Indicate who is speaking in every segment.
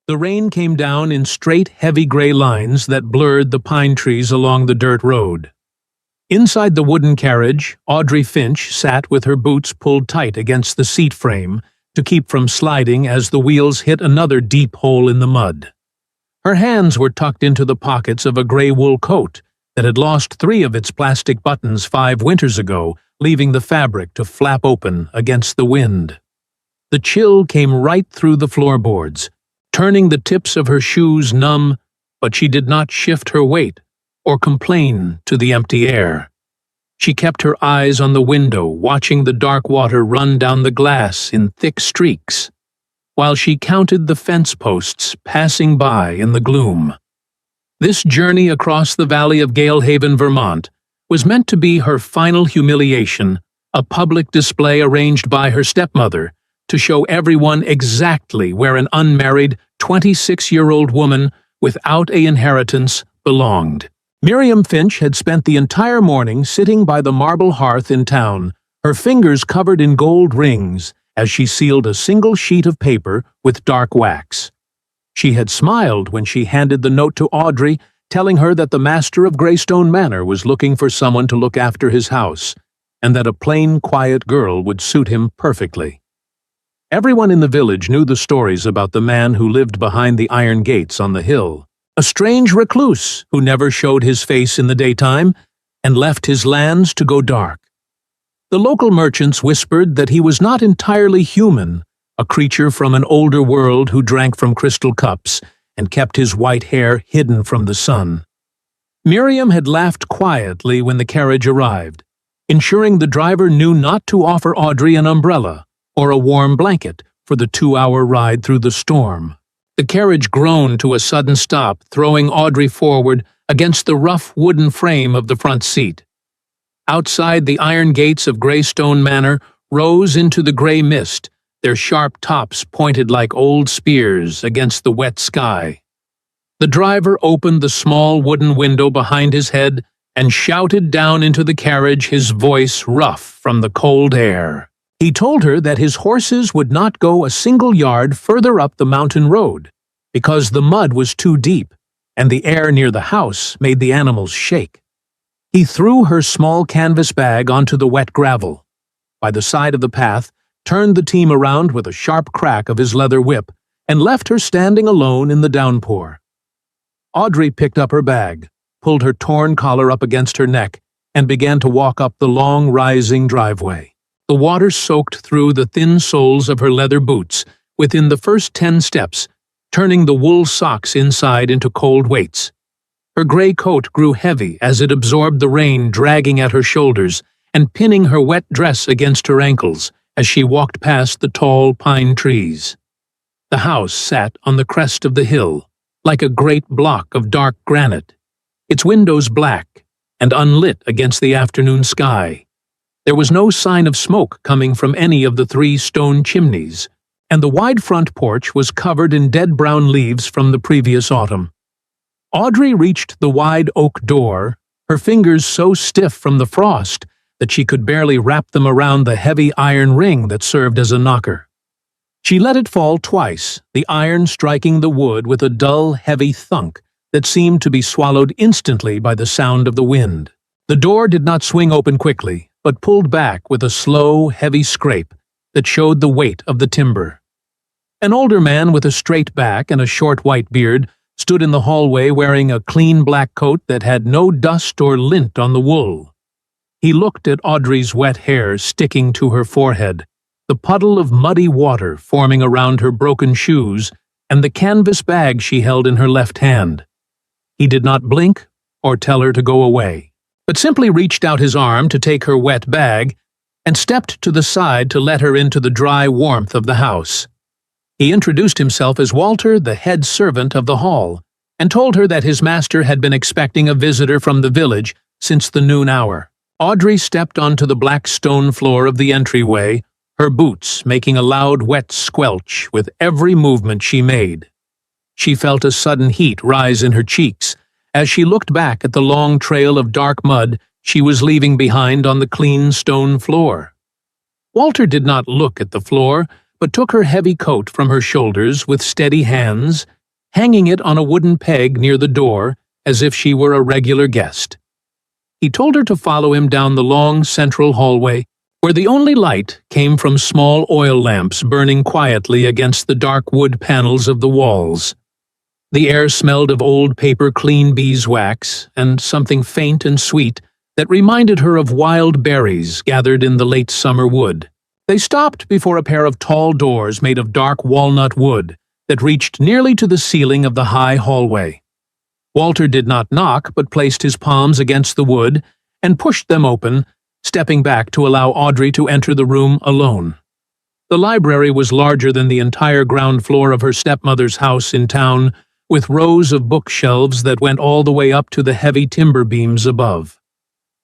Speaker 1: The rain came down in straight, heavy gray lines that blurred the pine trees along the dirt road. Inside the wooden carriage, Audrey Finch sat with her boots pulled tight against the seat frame to keep from sliding as the wheels hit another deep hole in the mud. Her hands were tucked into the pockets of a gray wool coat that had lost 3 of its plastic buttons 5 winters ago, leaving the fabric to flap open against the wind. The chill came right through the floorboards, turning the tips of her shoes numb, but she did not shift her weight or complain to the empty air. She kept her eyes on the window, watching the dark water run down the glass in thick streaks, while she counted the fence posts passing by in the gloom. This journey across the valley of Galehaven, Vermont, was meant to be her final humiliation, a public display arranged by her stepmother to show everyone exactly where an unmarried 26-year-old woman without an inheritance belonged. Miriam Finch had spent the entire morning sitting by the marble hearth in town, her fingers covered in gold rings as she sealed a single sheet of paper with dark wax. She had smiled when she handed the note to Audrey, telling her that the master of Greystone Manor was looking for someone to look after his house, and that a plain, quiet girl would suit him perfectly. Everyone in the village knew the stories about the man who lived behind the iron gates on the hill, a strange recluse who never showed his face in the daytime and left his lands to go dark. The local merchants whispered that he was not entirely human, a creature from an older world who drank from crystal cups and kept his white hair hidden from the sun. Miriam had laughed quietly when the carriage arrived, ensuring the driver knew not to offer Audrey an umbrella or a warm blanket for the 2-hour ride through the storm. The carriage groaned to a sudden stop, throwing Audrey forward against the rough wooden frame of the front seat. Outside, the iron gates of Greystone Manor rose into the gray mist, their sharp tops pointed like old spears against the wet sky. The driver opened the small wooden window behind his head and shouted down into the carriage, his voice rough from the cold air. He told her that his horses would not go a single yard further up the mountain road, because the mud was too deep, and the air near the house made the animals shake. He threw her small canvas bag onto the wet gravel, by the side of the path, turned the team around with a sharp crack of his leather whip, and left her standing alone in the downpour. Audrey picked up her bag, pulled her torn collar up against her neck, and began to walk up the long, rising driveway. The water soaked through the thin soles of her leather boots within the first 10 steps, turning the wool socks inside into cold weights. Her gray coat grew heavy as it absorbed the rain dragging at her shoulders and pinning her wet dress against her ankles as she walked past the tall pine trees. The house sat on the crest of the hill, like a great block of dark granite, its windows black and unlit against the afternoon sky. There was no sign of smoke coming from any of the 3 stone chimneys, and the wide front porch was covered in dead brown leaves from the previous autumn. Audrey reached the wide oak door, her fingers so stiff from the frost that she could barely wrap them around the heavy iron ring that served as a knocker. She let it fall twice, the iron striking the wood with a dull, heavy thunk that seemed to be swallowed instantly by the sound of the wind. The door did not swing open quickly, but pulled back with a slow, heavy scrape that showed the weight of the timber. An older man with a straight back and a short white beard stood in the hallway wearing a clean black coat that had no dust or lint on the wool. He looked at Audrey's wet hair sticking to her forehead, the puddle of muddy water forming around her broken shoes, and the canvas bag she held in her left hand. He did not blink or tell her to go away, but simply reached out his arm to take her wet bag and stepped to the side to let her into the dry warmth of the house. He introduced himself as Walter, the head servant of the hall, and told her that his master had been expecting a visitor from the village since the noon hour. Audrey stepped onto the black stone floor of the entryway, her boots making a loud wet squelch with every movement she made. She felt a sudden heat rise in her cheeks as she looked back at the long trail of dark mud she was leaving behind on the clean stone floor. Walter did not look at the floor, but took her heavy coat from her shoulders with steady hands, hanging it on a wooden peg near the door as if she were a regular guest. He told her to follow him down the long central hallway, where the only light came from small oil lamps burning quietly against the dark wood panels of the walls. The air smelled of old paper clean beeswax and something faint and sweet that reminded her of wild berries gathered in the late summer wood. They stopped before a pair of tall doors made of dark walnut wood that reached nearly to the ceiling of the high hallway. Walter did not knock, but placed his palms against the wood and pushed them open, stepping back to allow Audrey to enter the room alone. The library was larger than the entire ground floor of her stepmother's house in town, with rows of bookshelves that went all the way up to the heavy timber beams above.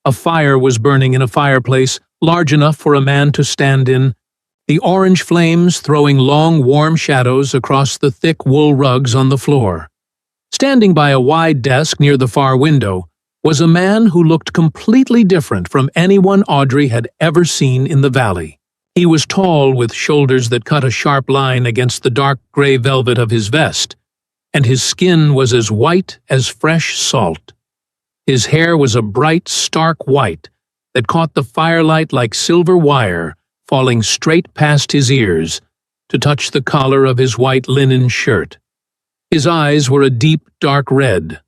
Speaker 1: A fire was burning in a fireplace large enough for a man to stand in, the orange flames throwing long, warm shadows across the thick wool rugs on the floor. Standing by a wide desk near the far window was a man who looked completely different from anyone Audrey had ever seen in the valley. He was tall, with shoulders that cut a sharp line against the dark gray velvet of his vest, and his skin was as white as fresh salt. His hair was a bright, stark white that caught the firelight like silver wire, falling straight past his ears to touch the collar of his white linen shirt. His eyes were a deep, dark red,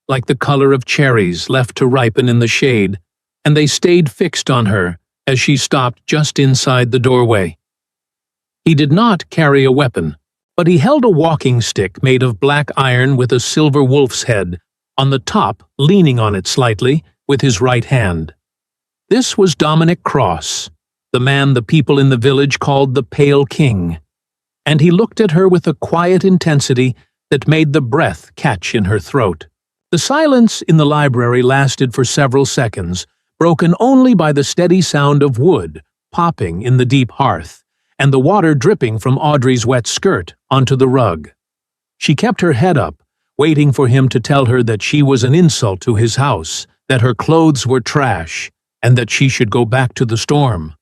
Speaker 1: like the color of cherries left to ripen in the shade, and they stayed fixed on her as she stopped just inside the doorway. He did not carry a weapon, but he held a walking stick made of black iron with a silver wolf's head on the top, leaning on it slightly with his right hand. This was Dominic Cross, the man the people in the village called the Pale King, and he looked at her with a quiet intensity that made the breath catch in her throat. The silence in the library lasted for several seconds, broken only by the steady sound of wood popping in the deep hearth, and the water dripping from Audrey's wet skirt onto the rug. She kept her head up, waiting for him to tell her that she was an insult to his house, that her clothes were trash, and that she should go back to the storm.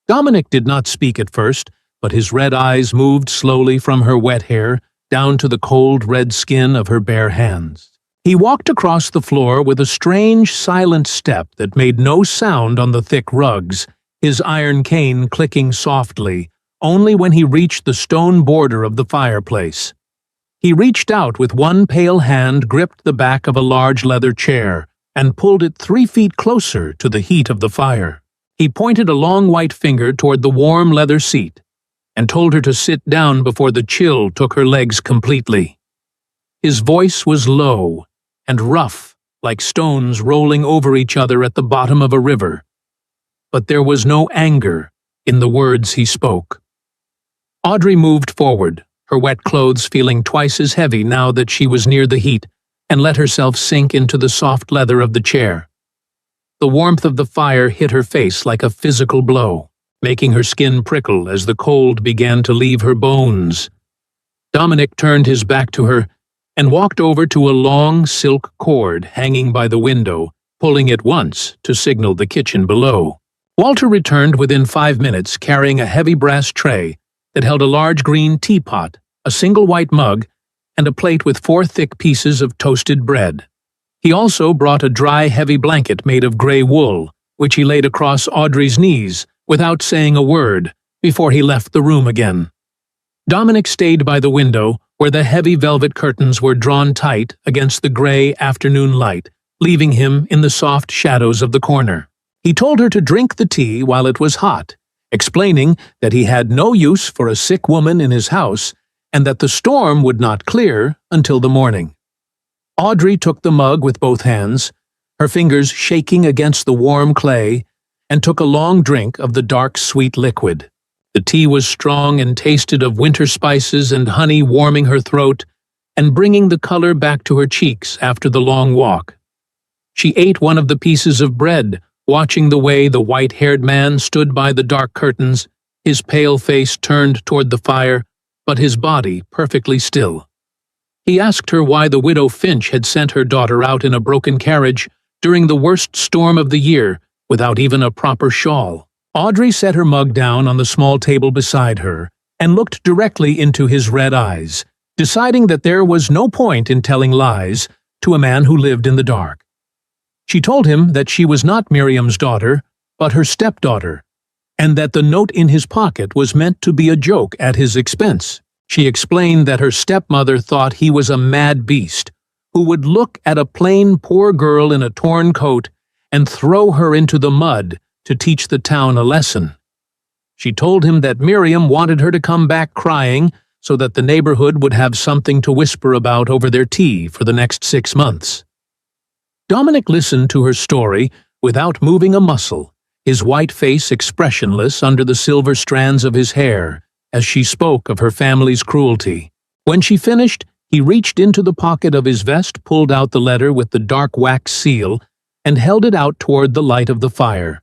Speaker 1: Dominic did not speak at first, but his red eyes moved slowly from her wet hair down to the cold red skin of her bare hands. He walked across the floor with a strange, silent step that made no sound on the thick rugs, his iron cane clicking softly, only when he reached the stone border of the fireplace. He reached out with one pale hand, gripped the back of a large leather chair, and pulled it 3 feet closer to the heat of the fire. He pointed a long white finger toward the warm leather seat, and told her to sit down before the chill took her legs completely. His voice was low and rough, like stones rolling over each other at the bottom of a river. But there was no anger in the words he spoke. Audrey moved forward, her wet clothes feeling twice as heavy now that she was near the heat, and let herself sink into the soft leather of the chair. The warmth of the fire hit her face like a physical blow, making her skin prickle as the cold began to leave her bones. Dominic turned his back to her and walked over to a long silk cord hanging by the window, pulling it once to signal the kitchen below. Walter returned within 5 minutes carrying a heavy brass tray that held a large green teapot, a single white mug, and a plate with 4 thick pieces of toasted bread. He also brought a dry, heavy blanket made of gray wool, which he laid across Audrey's knees without saying a word before he left the room again. Dominic stayed by the window, where the heavy velvet curtains were drawn tight against the gray afternoon light, leaving him in the soft shadows of the corner. He told her to drink the tea while it was hot, explaining that he had no use for a sick woman in his house and that the storm would not clear until the morning. Audrey took the mug with both hands, her fingers shaking against the warm clay, and took a long drink of the dark, sweet liquid. The tea was strong and tasted of winter spices and honey, warming her throat and bringing the color back to her cheeks after the long walk. She ate one of the pieces of bread, watching the way the white-haired man stood by the dark curtains, his pale face turned toward the fire, but his body perfectly still. He asked her why the widow Finch had sent her daughter out in a broken carriage during the worst storm of the year without even a proper shawl. Audrey set her mug down on the small table beside her and looked directly into his red eyes, deciding that there was no point in telling lies to a man who lived in the dark. She told him that she was not Miriam's daughter, but her stepdaughter, and that the note in his pocket was meant to be a joke at his expense. She explained that her stepmother thought he was a mad beast, who would look at a plain poor girl in a torn coat and throw her into the mud to teach the town a lesson. She told him that Miriam wanted her to come back crying so that the neighborhood would have something to whisper about over their tea for the next 6 months. Dominic listened to her story without moving a muscle, his white face expressionless under the silver strands of his hair, as she spoke of her family's cruelty. When she finished, he reached into the pocket of his vest, pulled out the letter with the dark wax seal, and held it out toward the light of the fire.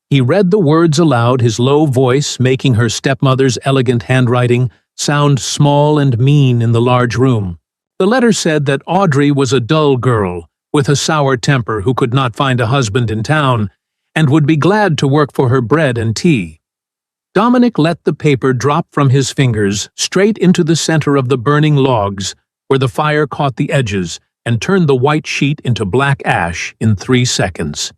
Speaker 1: He read the words aloud, his low voice making her stepmother's elegant handwriting sound small and mean in the large room. The letter said that Audrey was a dull girl with a sour temper who could not find a husband in town and would be glad to work for her bread and tea. Dominic let the paper drop from his fingers straight into the center of the burning logs, where the fire caught the edges and turned the white sheet into black ash in 3 seconds.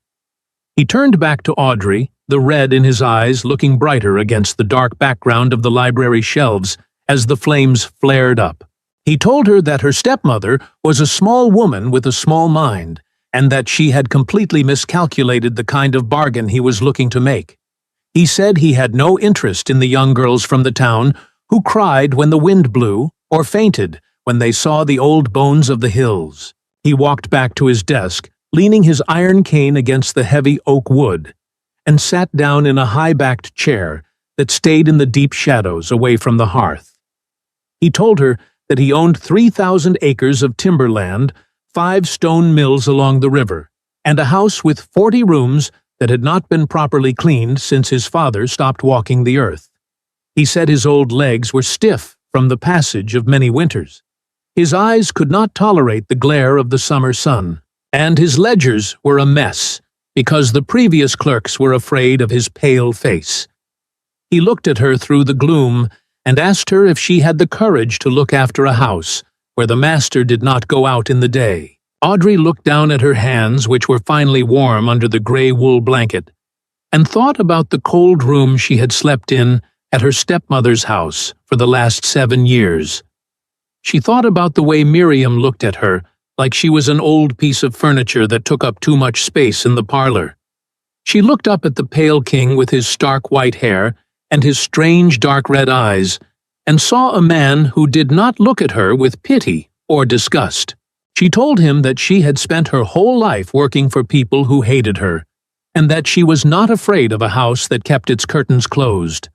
Speaker 1: He turned back to Audrey, the red in his eyes looking brighter against the dark background of the library shelves as the flames flared up. He told her that her stepmother was a small woman with a small mind, and that she had completely miscalculated the kind of bargain he was looking to make. He said he had no interest in the young girls from the town who cried when the wind blew or fainted when they saw the old bones of the hills. He walked back to his desk, leaning his iron cane against the heavy oak wood, and sat down in a high-backed chair that stayed in the deep shadows away from the hearth. He told her that he owned 3,000 acres of timberland, 5 stone mills along the river, and a house with 40 rooms that had not been properly cleaned since his father stopped walking the earth. He said his old legs were stiff from the passage of many winters. His eyes could not tolerate the glare of the summer sun, and his ledgers were a mess because the previous clerks were afraid of his pale face. He looked at her through the gloom and asked her if she had the courage to look after a house where the master did not go out in the day. Audrey looked down at her hands, which were finally warm under the gray wool blanket, and thought about the cold room she had slept in at her stepmother's house for the last 7 years. She thought about the way Miriam looked at her, like she was an old piece of furniture that took up too much space in the parlor. She looked up at the pale king with his stark white hair and his strange dark red eyes, and saw a man who did not look at her with pity or disgust. She told him that she had spent her whole life working for people who hated her, and that she was not afraid of a house that kept its curtains closed.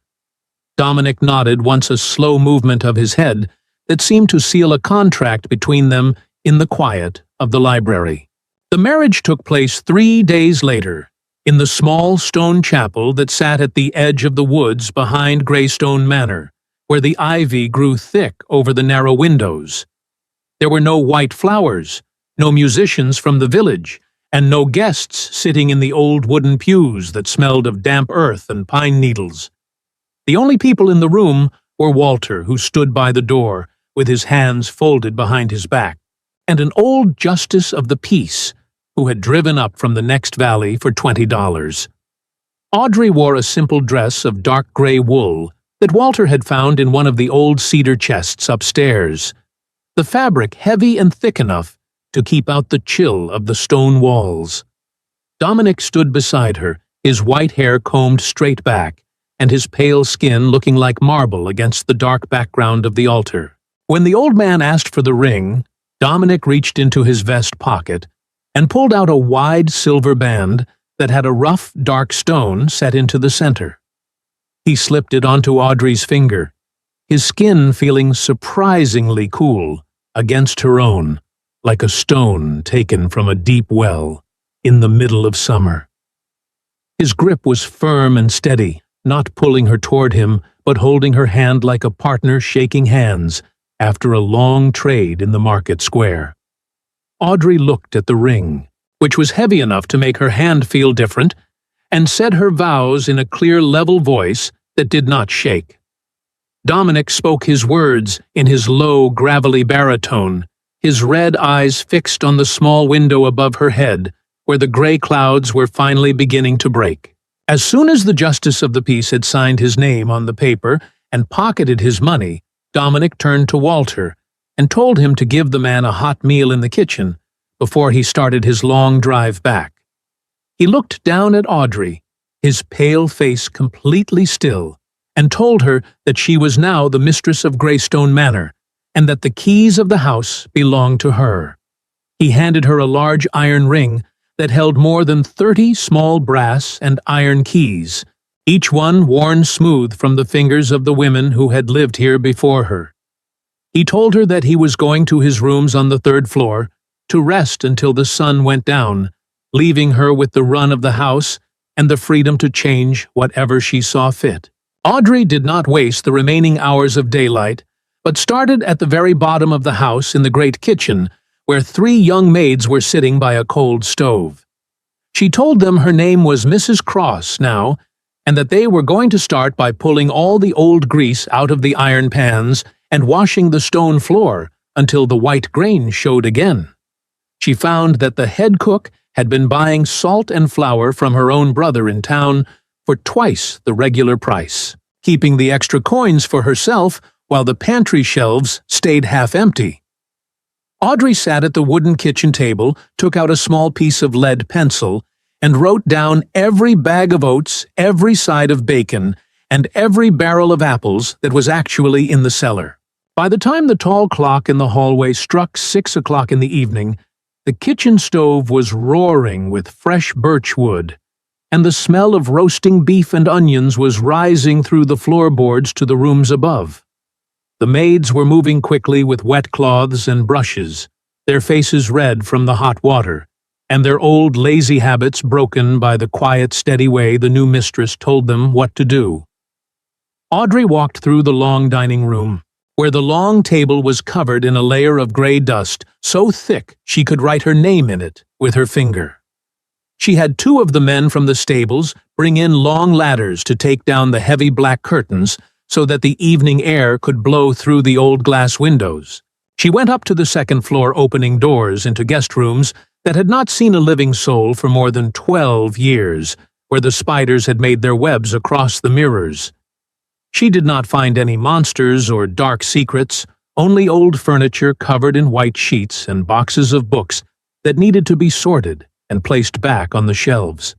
Speaker 1: Dominic nodded once, a slow movement of his head that seemed to seal a contract between them in the quiet of the library. The marriage took place 3 days later, in the small stone chapel that sat at the edge of the woods behind Greystone Manor, where the ivy grew thick over the narrow windows. There were no white flowers, no musicians from the village, and no guests sitting in the old wooden pews that smelled of damp earth and pine needles. The only people in the room were Walter, who stood by the door, with his hands folded behind his back, and an old justice of the peace, who had driven up from the next valley for $20. Audrey wore a simple dress of dark gray wool that Walter had found in one of the old cedar chests upstairs, the fabric heavy and thick enough to keep out the chill of the stone walls. Dominic stood beside her, his white hair combed straight back, and his pale skin looking like marble against the dark background of the altar. When the old man asked for the ring, Dominic reached into his vest pocket and pulled out a wide silver band that had a rough, dark stone set into the center. He slipped it onto Audrey's finger, his skin feeling surprisingly cool against her own, like a stone taken from a deep well in the middle of summer. His grip was firm and steady, not pulling her toward him, but holding her hand like a partner shaking hands after a long trade in the market square. Audrey looked at the ring, which was heavy enough to make her hand feel different, and said her vows in a clear, level voice that did not shake. Dominic spoke his words in his low, gravelly baritone, his red eyes fixed on the small window above her head, where the gray clouds were finally beginning to break. As soon as the justice of the peace had signed his name on the paper and pocketed his money, Dominic turned to Walter and told him to give the man a hot meal in the kitchen before he started his long drive back. He looked down at Audrey, his pale face completely still, and told her that she was now the mistress of Greystone Manor, and that the keys of the house belonged to her. He handed her a large iron ring that held more than 30 small brass and iron keys, each one worn smooth from the fingers of the women who had lived here before her. He told her that he was going to his rooms on the 3rd floor to rest until the sun went down, leaving her with the run of the house and the freedom to change whatever she saw fit. Audrey did not waste the remaining hours of daylight, but started at the very bottom of the house in the great kitchen, where 3 young maids were sitting by a cold stove. She told them her name was Mrs. Cross now, and that they were going to start by pulling all the old grease out of the iron pans and washing the stone floor until the white grain showed again. She found that the head cook had been buying salt and flour from her own brother in town for twice the regular price, keeping the extra coins for herself while the pantry shelves stayed half empty. Audrey sat at the wooden kitchen table, took out a small piece of lead pencil, and wrote down every bag of oats, every side of bacon, and every barrel of apples that was actually in the cellar. By the time the tall clock in the hallway struck 6 o'clock in the evening, the kitchen stove was roaring with fresh birch wood, and the smell of roasting beef and onions was rising through the floorboards to the rooms above. The maids were moving quickly with wet cloths and brushes, their faces red from the hot water, and their old lazy habits broken by the quiet, steady way the new mistress told them what to do. Audrey walked through the long dining room, where the long table was covered in a layer of gray dust so thick she could write her name in it with her finger. She had 2 of the men from the stables bring in long ladders to take down the heavy black curtains so that the evening air could blow through the old glass windows. She went up to the 2nd floor, opening doors into guest rooms that had not seen a living soul for more than 12 years, where the spiders had made their webs across the mirrors. She did not find any monsters or dark secrets, only old furniture covered in white sheets and boxes of books that needed to be sorted and placed back on the shelves.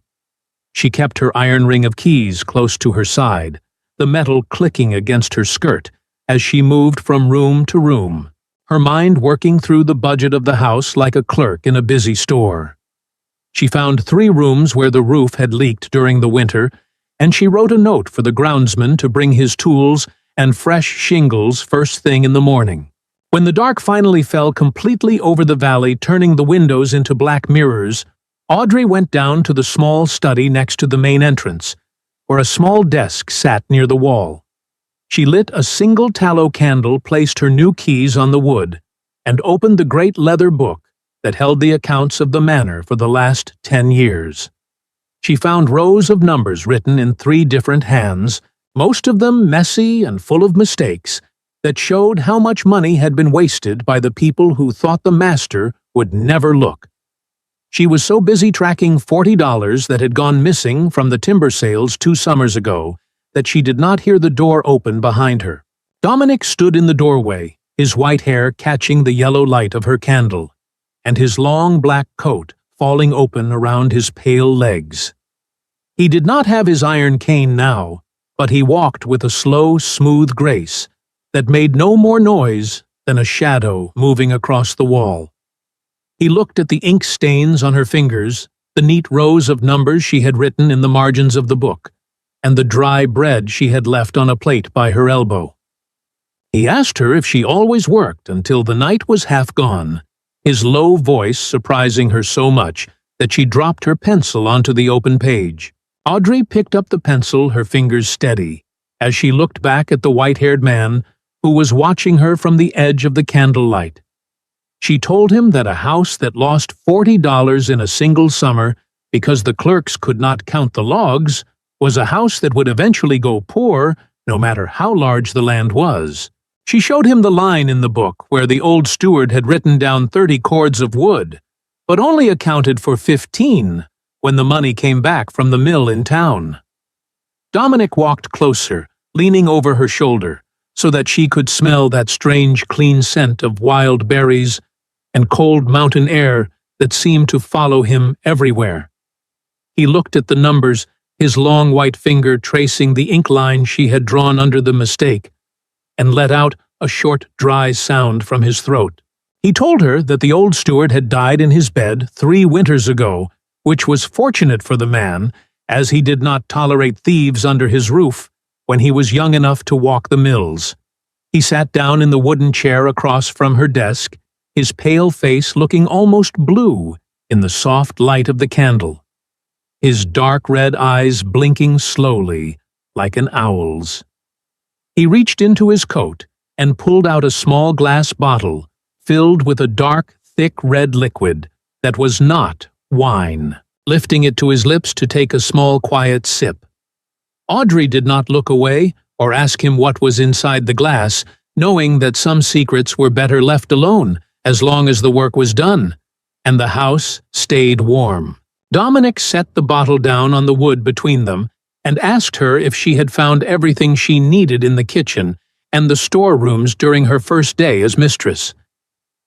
Speaker 1: She kept her iron ring of keys close to her side, the metal clicking against her skirt as she moved from room to room, her mind working through the budget of the house like a clerk in a busy store. She found 3 rooms where the roof had leaked during the winter, and she wrote a note for the groundsman to bring his tools and fresh shingles first thing in the morning. When the dark finally fell completely over the valley, turning the windows into black mirrors, Audrey went down to the small study next to the main entrance, where a small desk sat near the wall. She lit a single tallow candle, placed her new keys on the wood, and opened the great leather book that held the accounts of the manor for the last 10 years. She found rows of numbers written in 3 different hands, most of them messy and full of mistakes, that showed how much money had been wasted by the people who thought the master would never look. She was so busy tracking $40 that had gone missing from the timber sales 2 summers ago that she did not hear the door open behind her. Dominic stood in the doorway, his white hair catching the yellow light of her candle, and his long black coat falling open around his pale legs. He did not have his iron cane now, but he walked with a slow, smooth grace that made no more noise than a shadow moving across the wall. He looked at the ink stains on her fingers, the neat rows of numbers she had written in the margins of the book, and the dry bread she had left on a plate by her elbow. He asked her if she always worked until the night was half gone, his low voice surprising her so much that she dropped her pencil onto the open page. Audrey picked up the pencil, her fingers steady, as she looked back at the white-haired man who was watching her from the edge of the candlelight. She told him that a house that lost $40 in a single summer because the clerks could not count the logs was a house that would eventually go poor no matter how large the land was. She showed him the line in the book where the old steward had written down 30 cords of wood, but only accounted for 15 when the money came back from the mill in town. Dominic walked closer, leaning over her shoulder, so that she could smell that strange, clean scent of wild berries and cold mountain air that seemed to follow him everywhere. He looked at the numbers, his long white finger tracing the ink line she had drawn under the mistake, and let out a short, dry sound from his throat. He told her that the old steward had died in his bed 3 winters ago, which was fortunate for the man, as he did not tolerate thieves under his roof when he was young enough to walk the mills. He sat down in the wooden chair across from her desk, his pale face looking almost blue in the soft light of the candle, his dark red eyes blinking slowly like an owl's. He reached into his coat and pulled out a small glass bottle filled with a dark, thick red liquid that was not wine, lifting it to his lips to take a small, quiet sip. Audrey did not look away or ask him what was inside the glass, knowing that some secrets were better left alone as long as the work was done, and the house stayed warm. Dominic set the bottle down on the wood between them and asked her if she had found everything she needed in the kitchen and the storerooms during her first day as mistress.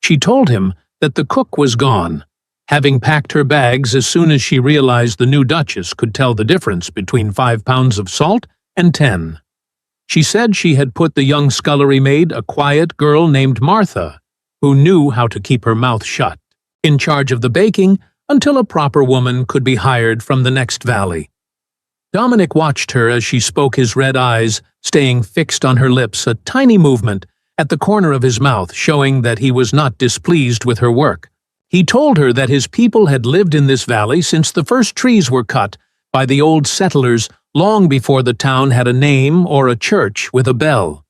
Speaker 1: She told him that the cook was gone, having packed her bags as soon as she realized the new Duchess could tell the difference between 5 pounds of salt and 10. She said she had put the young scullery maid, a quiet girl named Martha, who knew how to keep her mouth shut, in charge of the baking until a proper woman could be hired from the next valley. Dominic watched her as she spoke, his red eyes staying fixed on her lips, a tiny movement at the corner of his mouth showing that he was not displeased with her work. He told her that his people had lived in this valley since the first trees were cut by the old settlers long before the town had a name or a church with a bell.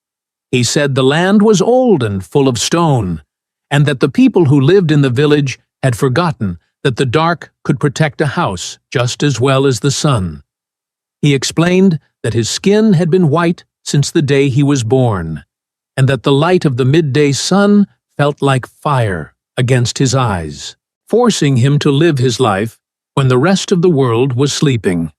Speaker 1: He said the land was old and full of stone, and that the people who lived in the village had forgotten that the dark could protect a house just as well as the sun. He explained that his skin had been white since the day he was born, and that the light of the midday sun felt like fire against his eyes, forcing him to live his life when the rest of the world was sleeping.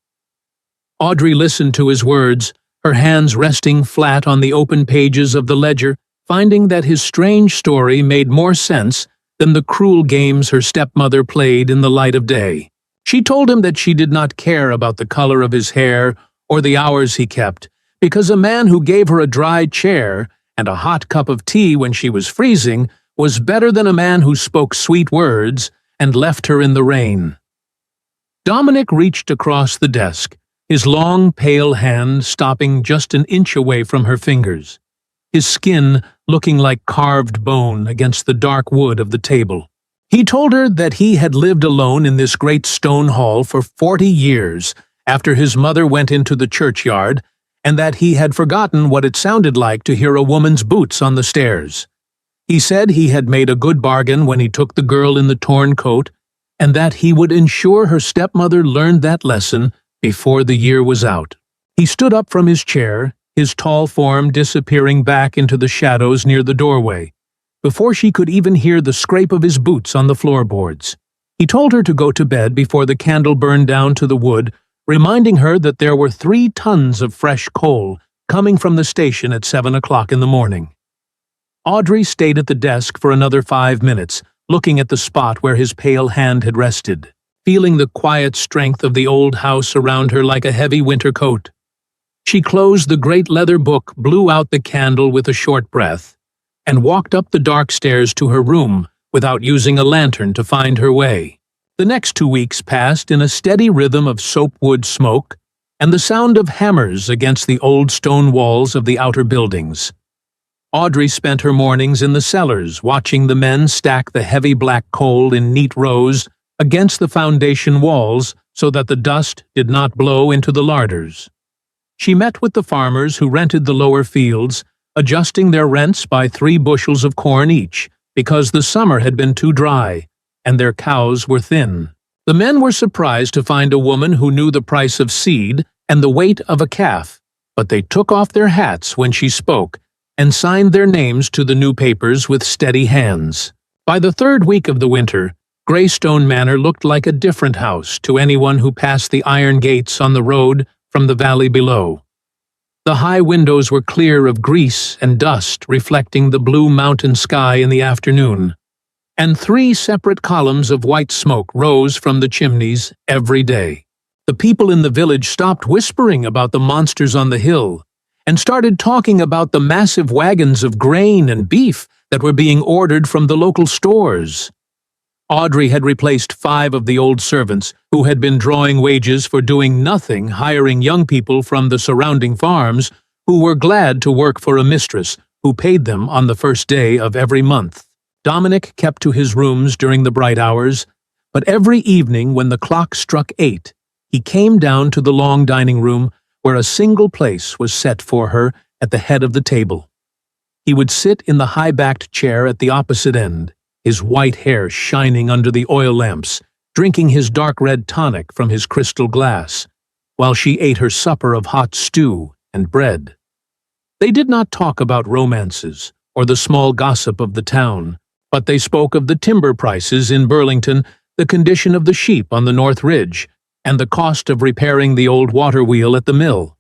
Speaker 1: Audrey listened to his words, her hands resting flat on the open pages of the ledger, finding that his strange story made more sense than the cruel games her stepmother played in the light of day. She told him that she did not care about the color of his hair or the hours he kept, because a man who gave her a dry chair and a hot cup of tea when she was freezing was better than a man who spoke sweet words and left her in the rain. Dominic reached across the desk, his long, pale hand stopping just an inch away from her fingers, his skin looking like carved bone against the dark wood of the table. He told her that he had lived alone in this great stone hall for 40 years after his mother went into the churchyard, and that he had forgotten what it sounded like to hear a woman's boots on the stairs. He said he had made a good bargain when he took the girl in the torn coat, and that he would ensure her stepmother learned that lesson before the year was out. He stood up from his chair, his tall form disappearing back into the shadows near the doorway, before she could even hear the scrape of his boots on the floorboards. He told her to go to bed before the candle burned down to the wood, reminding her that there were 3 tons of fresh coal coming from the station at 7 o'clock in the morning. Audrey stayed at the desk for another 5 minutes, looking at the spot where his pale hand had rested, feeling the quiet strength of the old house around her like a heavy winter coat. She closed the great leather book, blew out the candle with a short breath, and walked up the dark stairs to her room without using a lantern to find her way. The next 2 weeks passed in a steady rhythm of soapwood smoke and the sound of hammers against the old stone walls of the outer buildings. Audrey spent her mornings in the cellars watching the men stack the heavy black coal in neat rows against the foundation walls so that the dust did not blow into the larders. She met with the farmers who rented the lower fields, adjusting their rents by 3 bushels of corn each, because the summer had been too dry, and their cows were thin. The men were surprised to find a woman who knew the price of seed and the weight of a calf, but they took off their hats when she spoke and signed their names to the new papers with steady hands. By the third week of the winter, Greystone Manor looked like a different house to anyone who passed the iron gates on the road from the valley below. The high windows were clear of grease and dust reflecting the blue mountain sky in the afternoon, and 3 separate columns of white smoke rose from the chimneys every day. The people in the village stopped whispering about the monsters on the hill and started talking about the massive wagons of grain and beef that were being ordered from the local stores. Audrey had replaced 5 of the old servants who had been drawing wages for doing nothing, hiring young people from the surrounding farms who were glad to work for a mistress who paid them on the first day of every month. Dominic kept to his rooms during the bright hours, but every evening when the clock struck 8, he came down to the long dining room where a single place was set for her at the head of the table. He would sit in the high-backed chair at the opposite end, his white hair shining under the oil lamps, drinking his dark red tonic from his crystal glass, while she ate her supper of hot stew and bread. They did not talk about romances or the small gossip of the town, but they spoke of the timber prices in Burlington, the condition of the sheep on the North Ridge, and the cost of repairing the old water wheel at the mill.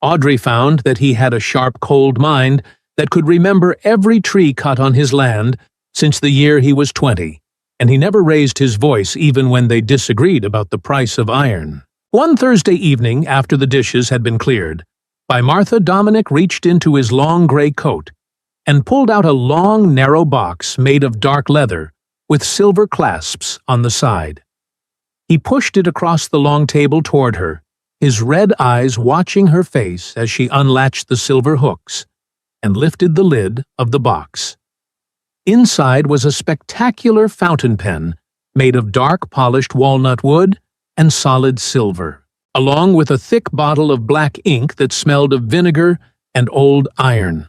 Speaker 1: Audrey found that he had a sharp, cold mind that could remember every tree cut on his land since the year he was 20, and he never raised his voice even when they disagreed about the price of iron. One Thursday evening, after the dishes had been cleared, by Martha, Dominic reached into his long gray coat and pulled out a long, narrow box made of dark leather with silver clasps on the side. He pushed it across the long table toward her, his red eyes watching her face as she unlatched the silver hooks and lifted the lid of the box. Inside was a spectacular fountain pen made of dark polished walnut wood and solid silver, along with a thick bottle of black ink that smelled of vinegar and old iron.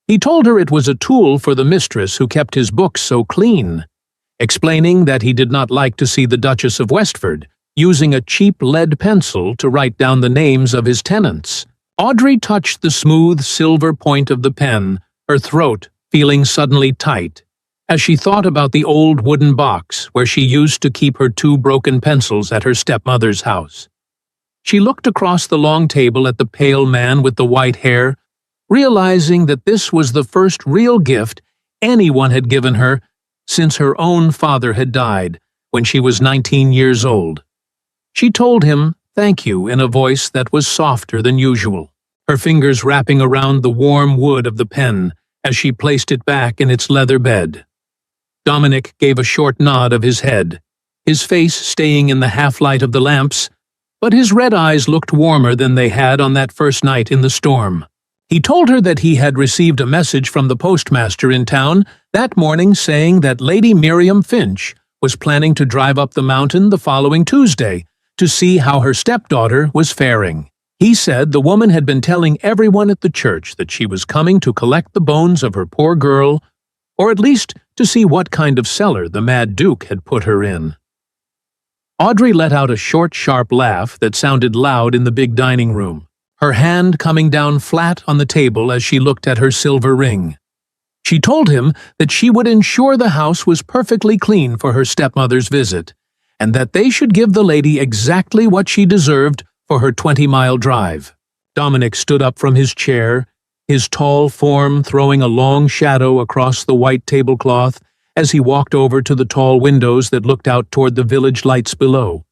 Speaker 1: He told her it was a tool for the mistress who kept his books so clean, explaining that he did not like to see the Duchess of Westford using a cheap lead pencil to write down the names of his tenants. Audrey touched the smooth silver point of the pen, her throat feeling suddenly tight, as she thought about the old wooden box where she used to keep her 2 broken pencils at her stepmother's house. She looked across the long table at the pale man with the white hair, realizing that this was the first real gift anyone had given her since her own father had died when she was 19 years old. She told him thank you in a voice that was softer than usual, her fingers wrapping around the warm wood of the pen as she placed it back in its leather bed. Dominic gave a short nod of his head, his face staying in the half-light of the lamps, but his red eyes looked warmer than they had on that first night in the storm. He told her that he had received a message from the postmaster in town that morning saying that Lady Miriam Finch was planning to drive up the mountain the following Tuesday to see how her stepdaughter was faring. He said the woman had been telling everyone at the church that she was coming to collect the bones of her poor girl, or at least to see what kind of cellar the Mad Duke had put her in. Audrey let out a short, sharp laugh that sounded loud in the big dining room, her hand coming down flat on the table as she looked at her silver ring. She told him that she would ensure the house was perfectly clean for her stepmother's visit, and that they should give the lady exactly what she deserved for her 20-mile drive. Dominic stood up from his chair, his tall form throwing a long shadow across the white tablecloth as he walked over to the tall windows that looked out toward the village lights below.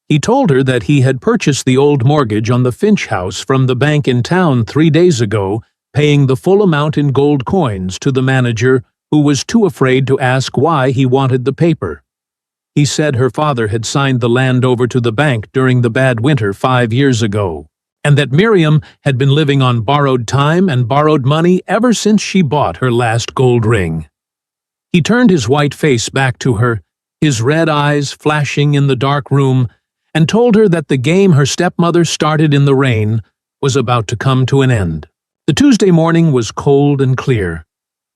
Speaker 1: He told her that he had purchased the old mortgage on the Finch house from the bank in town 3 days ago, paying the full amount in gold coins to the manager, who was too afraid to ask why he wanted the paper. He said her father had signed the land over to the bank during the bad winter 5 years ago, and that Miriam had been living on borrowed time and borrowed money ever since she bought her last gold ring. He turned his white face back to her, his red eyes flashing in the dark room, and told her that the game her stepmother started in the rain was about to come to an end. The Tuesday morning was cold and clear,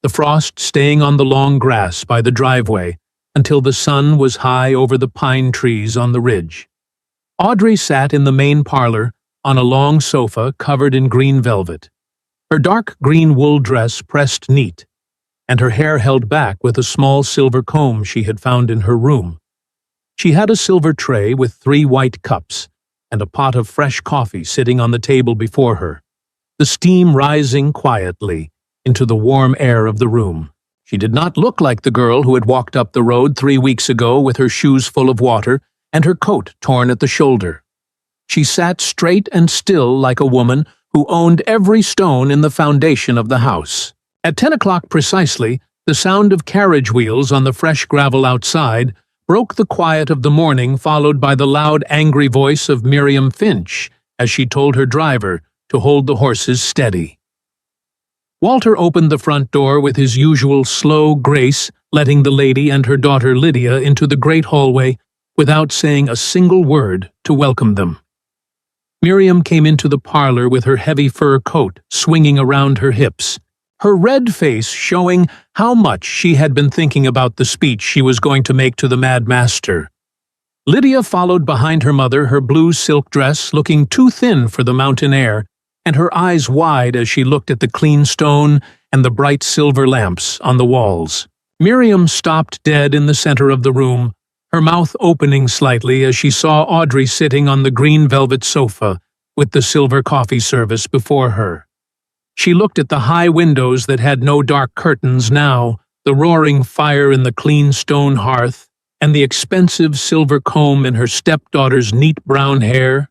Speaker 1: the frost staying on the long grass by the driveway until the sun was high over the pine trees on the ridge. Audrey sat in the main parlor, on a long sofa covered in green velvet, her dark green wool dress pressed neat, and her hair held back with a small silver comb she had found in her room. She had a silver tray with 3 white cups, and a pot of fresh coffee sitting on the table before her, the steam rising quietly into the warm air of the room. She did not look like the girl who had walked up the road 3 weeks ago with her shoes full of water and her coat torn at the shoulder. She sat straight and still like a woman who owned every stone in the foundation of the house. At 10 o'clock precisely, the sound of carriage wheels on the fresh gravel outside broke the quiet of the morning, followed by the loud, angry voice of Miriam Finch as she told her driver to hold the horses steady. Walter opened the front door with his usual slow grace, letting the lady and her daughter Lydia into the great hallway without saying a single word to welcome them. Miriam came into the parlor with her heavy fur coat swinging around her hips, her red face showing how much she had been thinking about the speech she was going to make to the Mad Master. Lydia followed behind her mother, her blue silk dress looking too thin for the mountain air, and her eyes wide as she looked at the clean stone and the bright silver lamps on the walls. Miriam stopped dead in the center of the room, her mouth opening slightly as she saw Audrey sitting on the green velvet sofa with the silver coffee service before her. She looked at the high windows that had no dark curtains now, the roaring fire in the clean stone hearth, and the expensive silver comb in her stepdaughter's neat brown hair.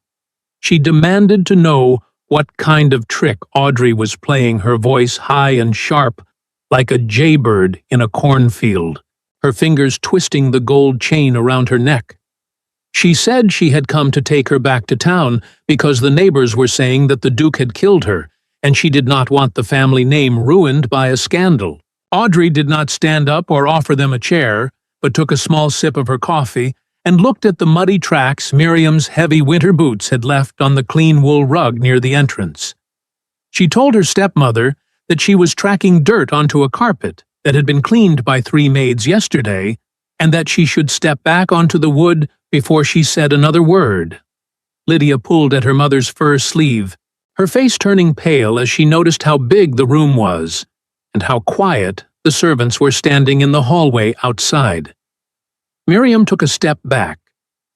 Speaker 1: She demanded to know what kind of trick Audrey was playing, her voice high and sharp, like a jaybird in a cornfield, her fingers twisting the gold chain around her neck. She said she had come to take her back to town because the neighbors were saying that the Duke had killed her, and she did not want the family name ruined by a scandal. Audrey did not stand up or offer them a chair, but took a small sip of her coffee and looked at the muddy tracks Miriam's heavy winter boots had left on the clean wool rug near the entrance. She told her stepmother that she was tracking dirt onto a carpet that had been cleaned by 3 maids yesterday, and that she should step back onto the wood before she said another word. Lydia pulled at her mother's fur sleeve, her face turning pale as she noticed how big the room was, and how quiet the servants were standing in the hallway outside. Miriam took a step back,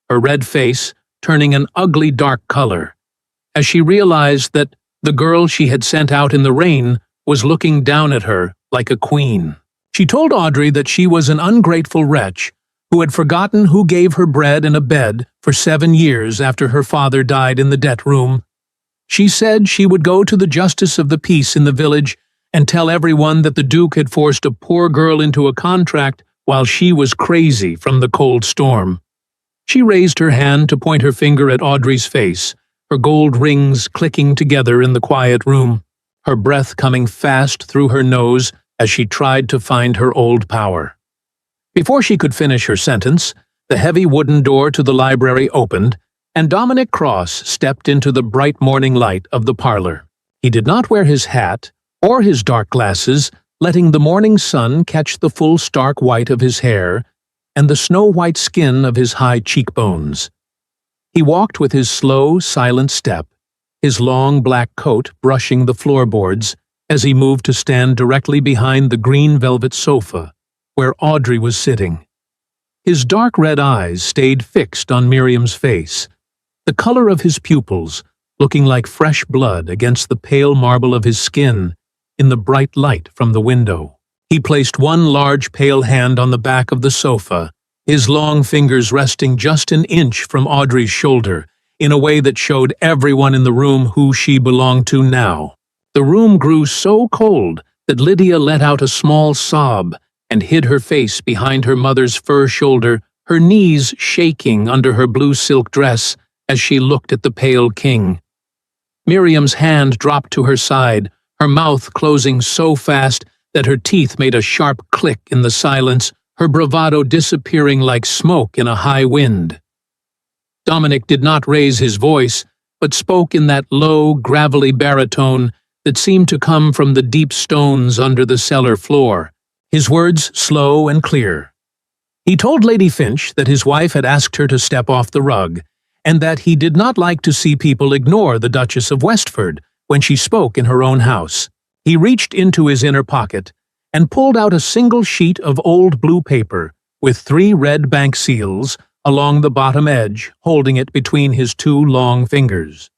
Speaker 1: her red face turning an ugly dark color, as she realized that the girl she had sent out in the rain was looking down at her like a queen. She told Audrey that she was an ungrateful wretch who had forgotten who gave her bread and a bed for 7 years after her father died in the debt room. She said she would go to the justice of the peace in the village and tell everyone that the Duke had forced a poor girl into a contract while she was crazy from the cold storm. She raised her hand to point her finger at Audrey's face, her gold rings clicking together in the quiet room, her breath coming fast through her nose as she tried to find her old power. Before she could finish her sentence, the heavy wooden door to the library opened, and Dominic Cross stepped into the bright morning light of the parlor. He did not wear his hat or his dark glasses, letting the morning sun catch the full stark white of his hair and the snow-white skin of his high cheekbones. He walked with his slow, silent step, his long black coat brushing the floorboards as he moved to stand directly behind the green velvet sofa where Audrey was sitting. His dark red eyes stayed fixed on Miriam's face, the color of his pupils looking like fresh blood against the pale marble of his skin in the bright light from the window. He placed one large pale hand on the back of the sofa, his long fingers resting just an inch from Audrey's shoulder, in a way that showed everyone in the room who she belonged to now. The room grew so cold that Lydia let out a small sob and hid her face behind her mother's fur shoulder, her knees shaking under her blue silk dress as she looked at the pale king. Miriam's hand dropped to her side, her mouth closing so fast that her teeth made a sharp click in the silence, her bravado disappearing like smoke in a high wind. Dominic did not raise his voice, but spoke in that low, gravelly baritone that seemed to come from the deep stones under the cellar floor, his words slow and clear. He told Lady Finch that his wife had asked her to step off the rug, and that he did not like to see people ignore the Duchess of Westford when she spoke in her own house. He reached into his inner pocket and pulled out a single sheet of old blue paper with 3 red bank seals along the bottom edge, holding it between his 2 long fingers.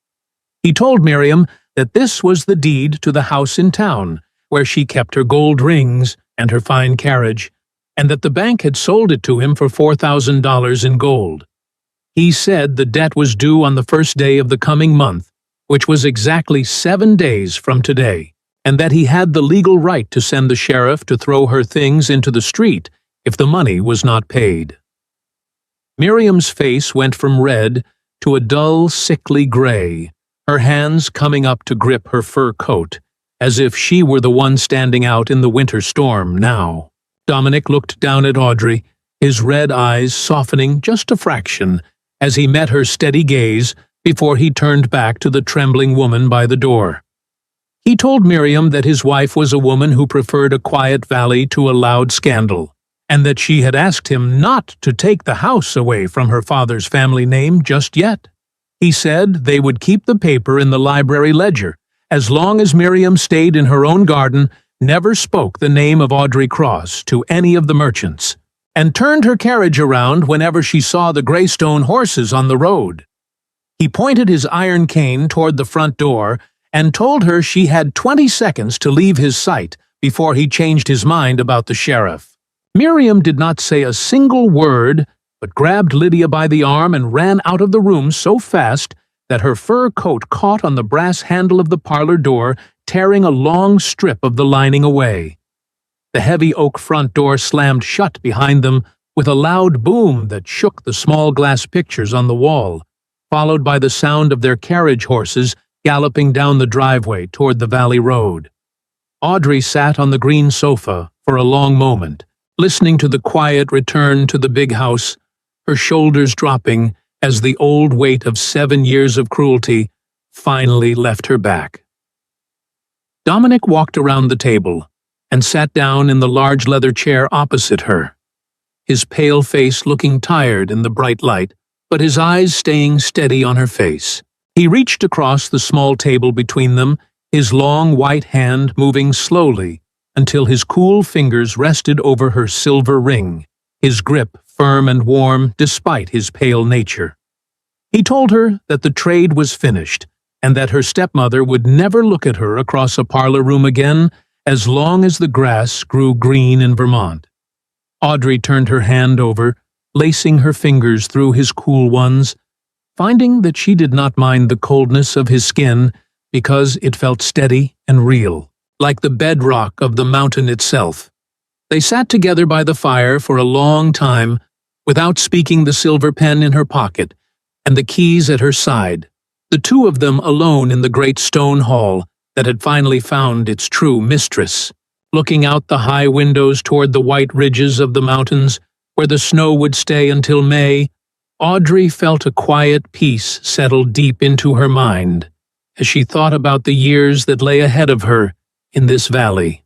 Speaker 1: He told Miriam that this was the deed to the house in town, where she kept her gold rings and her fine carriage, and that the bank had sold it to him for $4,000 in gold. He said the debt was due on the first day of the coming month, which was exactly 7 days from today, and that he had the legal right to send the sheriff to throw her things into the street if the money was not paid. Miriam's face went from red to a dull, sickly gray, her hands coming up to grip her fur coat, as if she were the one standing out in the winter storm now. Dominic looked down at Audrey, his red eyes softening just a fraction as he met her steady gaze before he turned back to the trembling woman by the door. He told Miriam that his wife was a woman who preferred a quiet valley to a loud scandal, and that she had asked him not to take the house away from her father's family name just yet. He said they would keep the paper in the library ledger, as long as Miriam stayed in her own garden, never spoke the name of Audrey Cross to any of the merchants, and turned her carriage around whenever she saw the Greystone horses on the road. He pointed his iron cane toward the front door and told her she had 20 seconds to leave his sight before he changed his mind about the sheriff. Miriam did not say a single word, but grabbed Lydia by the arm and ran out of the room so fast that her fur coat caught on the brass handle of the parlor door, tearing a long strip of the lining away. The heavy oak front door slammed shut behind them with a loud boom that shook the small glass pictures on the wall, followed by the sound of their carriage horses galloping down the driveway toward the valley road. Audrey sat on the green sofa for a long moment, listening to the quiet return to the big house, her shoulders dropping as the old weight of 7 years of cruelty finally left her back. Dominic walked around the table and sat down in the large leather chair opposite her, his pale face looking tired in the bright light, but his eyes staying steady on her face. He reached across the small table between them, his long white hand moving slowly until his cool fingers rested over her silver ring, his grip firm and warm despite his pale nature. He told her that the trade was finished, and that her stepmother would never look at her across a parlor room again as long as the grass grew green in Vermont. Audrey turned her hand over, lacing her fingers through his cool ones, finding that she did not mind the coldness of his skin because it felt steady and real, like the bedrock of the mountain itself. They sat together by the fire for a long time, without speaking, the silver pen in her pocket and the keys at her side, the two of them alone in the great stone hall that had finally found its true mistress, looking out the high windows toward the white ridges of the mountains where the snow would stay until May. Audrey felt a quiet peace settle deep into her mind as she thought about the years that lay ahead of her in this valley.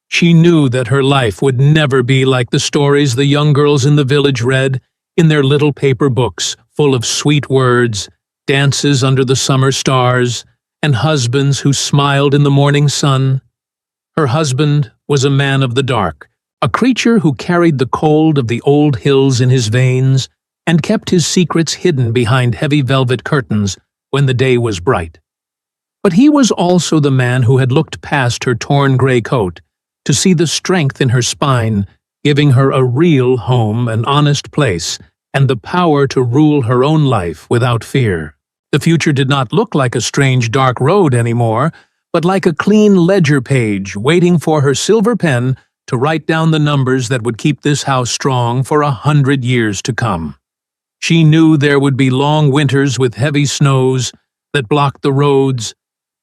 Speaker 1: She knew that her life would never be like the stories the young girls in the village read in their little paper books full of sweet words, dances under the summer stars, and husbands who smiled in the morning sun. Her husband was a man of the dark, a creature who carried the cold of the old hills in his veins and kept his secrets hidden behind heavy velvet curtains when the day was bright. But he was also the man who had looked past her torn gray coat to see the strength in her spine, giving her a real home, an honest place, and the power to rule her own life without fear. The future did not look like a strange dark road anymore, but like a clean ledger page waiting for her silver pen to write down the numbers that would keep this house strong for 100 years to come. She knew there would be long winters with heavy snows that blocked the roads,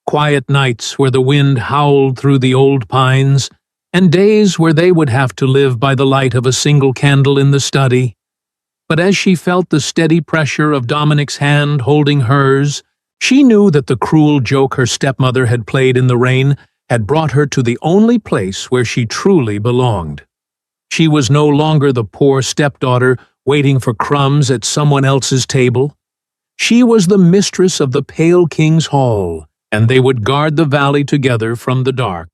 Speaker 1: quiet nights where the wind howled through the old pines, and days where they would have to live by the light of a single candle in the study. But as she felt the steady pressure of Dominic's hand holding hers, she knew that the cruel joke her stepmother had played in the rain had brought her to the only place where she truly belonged. She was no longer the poor stepdaughter waiting for crumbs at someone else's table. She was the mistress of the Pale King's Hall, and they would guard the valley together from the dark.